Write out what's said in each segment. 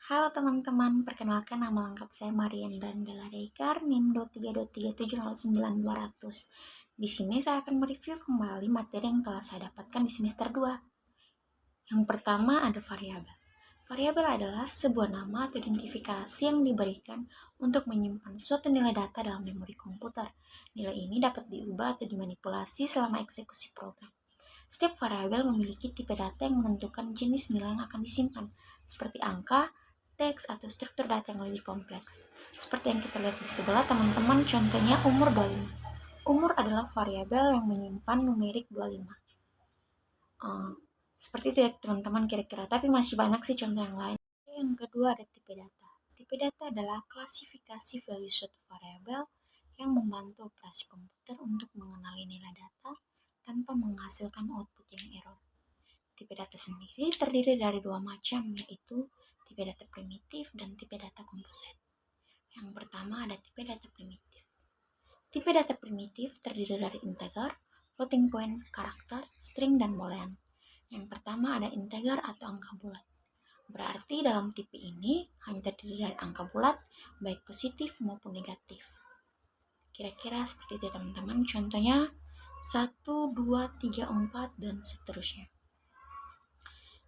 Halo teman-teman, perkenalkan nama lengkap saya Marian dan Delarekar, NIM 2323709200. Di sini saya akan mereview kembali materi yang telah saya dapatkan di semester 2. Yang pertama ada variabel. Variabel adalah sebuah nama atau identifikasi yang diberikan untuk menyimpan suatu nilai data dalam memori komputer. Nilai ini dapat diubah atau dimanipulasi selama eksekusi program. Setiap variabel memiliki tipe data yang menentukan jenis nilai yang akan disimpan, seperti angka, teks, atau struktur data yang lebih kompleks. Seperti yang kita lihat di sebelah, teman-teman, contohnya umur 25. Umur adalah variabel yang menyimpan numerik 25. Seperti itu ya teman-teman kira-kira, tapi masih banyak sih contoh yang lain. Yang kedua ada tipe data. Tipe data adalah klasifikasi value suatu variabel yang membantu operasi komputer untuk mengenali nilai data tanpa menghasilkan output yang error. Tipe data sendiri terdiri dari dua macam, yaitu tipe data primitif dan tipe data composite. Yang pertama ada tipe data primitif. Tipe data primitif terdiri dari integer, floating point, karakter, string, dan boolean. Yang pertama ada integer atau angka bulat. Berarti dalam tipe ini hanya terdiri dari angka bulat, baik positif maupun negatif. Kira-kira seperti itu teman-teman. Contohnya 1, 2, 3, 4, dan seterusnya.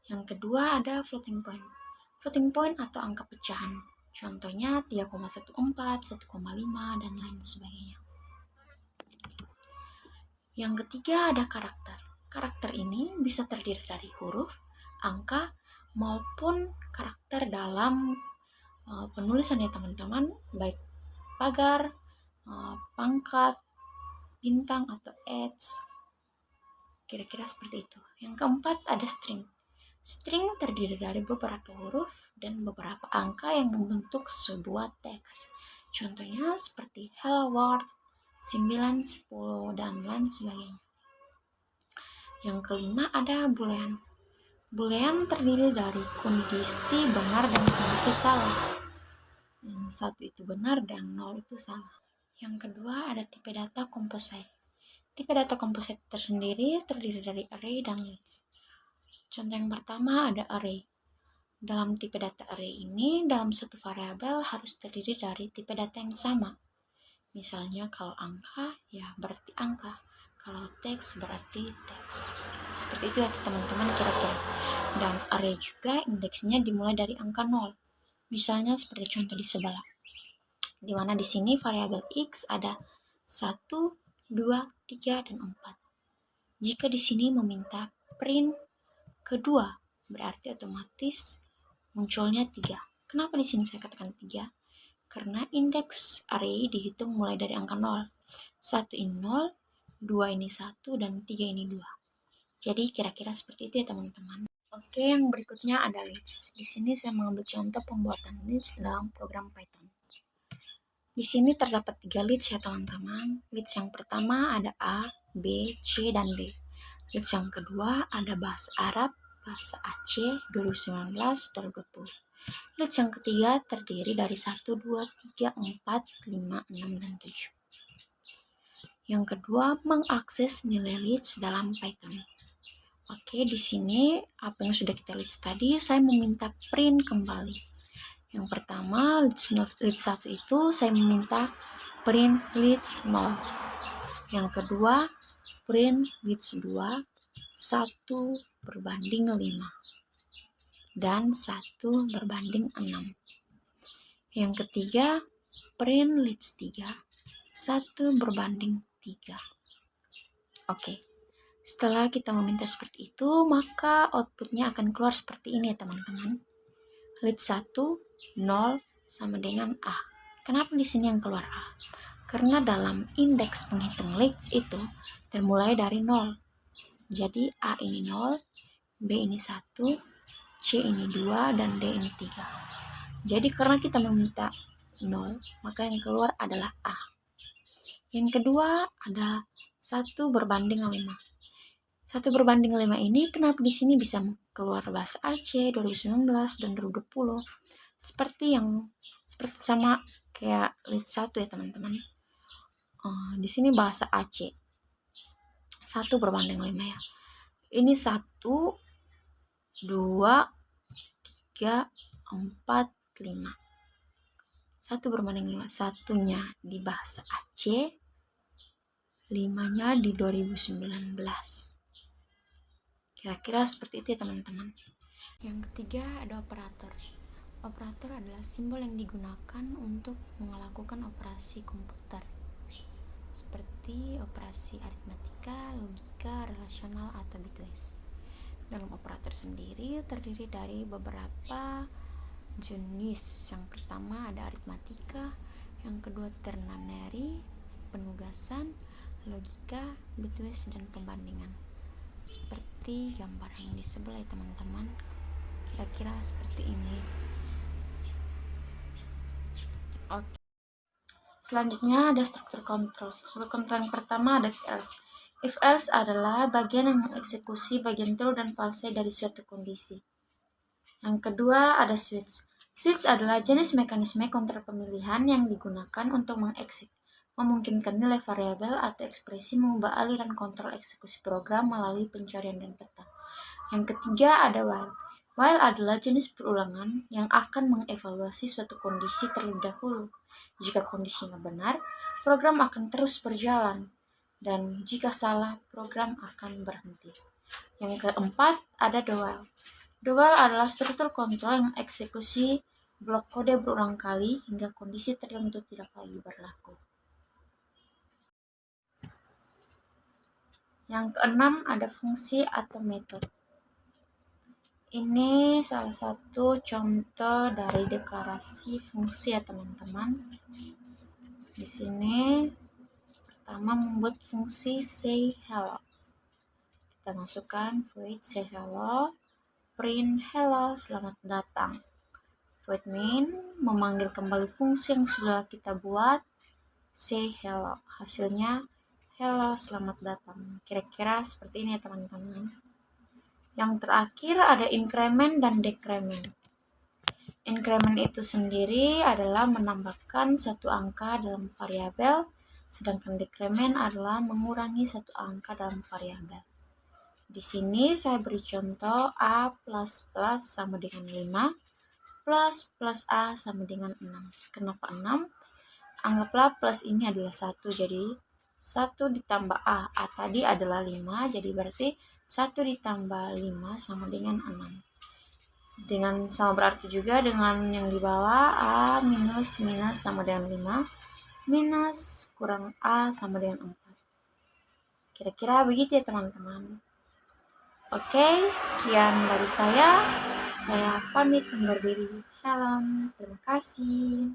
Yang kedua ada floating point. Floating point atau angka pecahan. Contohnya 3,14, 1,5, dan lain sebagainya. Yang ketiga ada karakter. Karakter ini bisa terdiri dari huruf, angka, maupun karakter dalam penulisan ya teman-teman, baik pagar, pangkat, bintang, atau edge. Kira-kira seperti itu. Yang keempat ada string. String terdiri dari beberapa huruf dan beberapa angka yang membentuk sebuah teks. Contohnya seperti hello world, 9, 10, dan lain sebagainya. Yang kelima ada boolean. Boolean terdiri dari kondisi benar dan kondisi salah. Yang satu itu benar dan 0 itu salah. Yang kedua ada tipe data composite. Tipe data composite tersendiri terdiri dari array dan list. Contoh yang pertama ada array. Dalam tipe data array ini, dalam suatu variabel harus terdiri dari tipe data yang sama. Misalnya kalau angka, ya berarti angka. Kalau teks, berarti teks. Seperti itu ya teman-teman kira-kira. Dan array juga indeksnya dimulai dari angka 0. Misalnya seperti contoh di sebelah. Di mana di sini variabel x ada 1, 2, 3, dan 4. Jika di sini meminta print kedua, berarti otomatis munculnya 3. Kenapa di sini saya katakan 3? Karena indeks array dihitung mulai dari angka 0. 1 ini 0, 2 ini 1, dan 3 ini 2. Jadi kira-kira seperti itu ya teman-teman. Oke, yang berikutnya ada list. Di sini saya mengambil contoh pembuatan list dalam program Python. Di sini terdapat 3 list ya teman-teman. List yang pertama ada A, B, C, dan D. List yang kedua ada bahasa Arab, bahasa Aceh 2019-2020. List yang ketiga terdiri dari 1, 2, 3, 4, 5, 6, dan 7. Yang kedua, mengakses nilai list dalam Python. Oke, di sini apa yang sudah kita list tadi, saya meminta print kembali. Yang pertama, list 1 itu saya meminta print list 0. Yang kedua, print list 2, 1 berbanding 5. Dan 1 berbanding 6. Yang ketiga, print list 3, 1 berbanding 3. Oke, setelah kita meminta seperti itu, maka outputnya akan keluar seperti ini ya teman-teman. List 1, 0 sama dengan A. Kenapa di sini yang keluar A? Karena dalam indeks penghitung list itu dimulai dari 0. Jadi A ini 0, B ini 1, C ini 2, dan D ini 3. Jadi karena kita meminta 0, maka yang keluar adalah A. Yang kedua ada 1 berbanding 5. 1 berbanding 5 ini kenapa di sini bisa keluar bahasa Aceh 2019 dan 2020? Seperti sama kayak list 1 ya teman-teman. Di sini bahasa Aceh. 1 berbanding 5 ya. Ini 1, 2, 3, 4, 5. 1 berbanding 5. Satunya di bahasa Aceh, 5-nya di 2019. Kira-kira seperti itu ya teman-teman. Yang ketiga ada operator. Operator adalah simbol yang digunakan untuk melakukan operasi komputer, seperti operasi aritmatika, logika, relasional, atau bitwise. Dalam operator sendiri terdiri dari beberapa jenis. Yang pertama ada aritmatika, yang kedua ternary, penugasan, logika, bitwise, dan pembandingan. Seperti gambar yang di sebelah ya teman-teman, kira-kira seperti ini. Oke. Selanjutnya ada struktur kontrol. Struktur kontrol yang pertama ada if else. If else adalah bagian yang mengeksekusi bagian true dan false dari suatu kondisi. Yang kedua ada switch. Switch adalah jenis mekanisme kontrol pemilihan yang digunakan untuk memungkinkan nilai variabel atau ekspresi mengubah aliran kontrol eksekusi program melalui pencarian dan peta. Yang ketiga ada while. While adalah jenis perulangan yang akan mengevaluasi suatu kondisi terlebih dahulu. Jika kondisinya benar, program akan terus berjalan, dan jika salah, program akan berhenti. Yang keempat ada the while. The while adalah struktur kontrol yang eksekusi blok kode berulang kali hingga kondisi tertentu tidak lagi berlaku. Yang keenam ada fungsi atau metode. Ini salah satu contoh dari deklarasi fungsi ya teman-teman. Di sini pertama membuat fungsi say hello. Kita masukkan void say hello, print hello, selamat datang. Void main memanggil kembali fungsi yang sudah kita buat, say hello. Hasilnya hello, selamat datang. Kira-kira seperti ini ya teman-teman. Yang terakhir ada increment dan decrement. Increment itu sendiri adalah menambahkan satu angka dalam variabel, sedangkan decrement adalah mengurangi satu angka dalam variabel. Di sini saya beri contoh A plus plus sama dengan 5, plus A sama dengan 6. Kenapa 6? Anggaplah plus ini adalah 1, jadi 1 ditambah A tadi adalah 5, jadi berarti 1 ditambah 5 sama dengan 6. Dengan sama berarti juga dengan yang di bawah, A minus sama dengan 5, minus kurang A sama dengan 4. Kira-kira begitu ya teman-teman. Oke, sekian dari saya. Saya pamit undur diri. Shalom, terima kasih.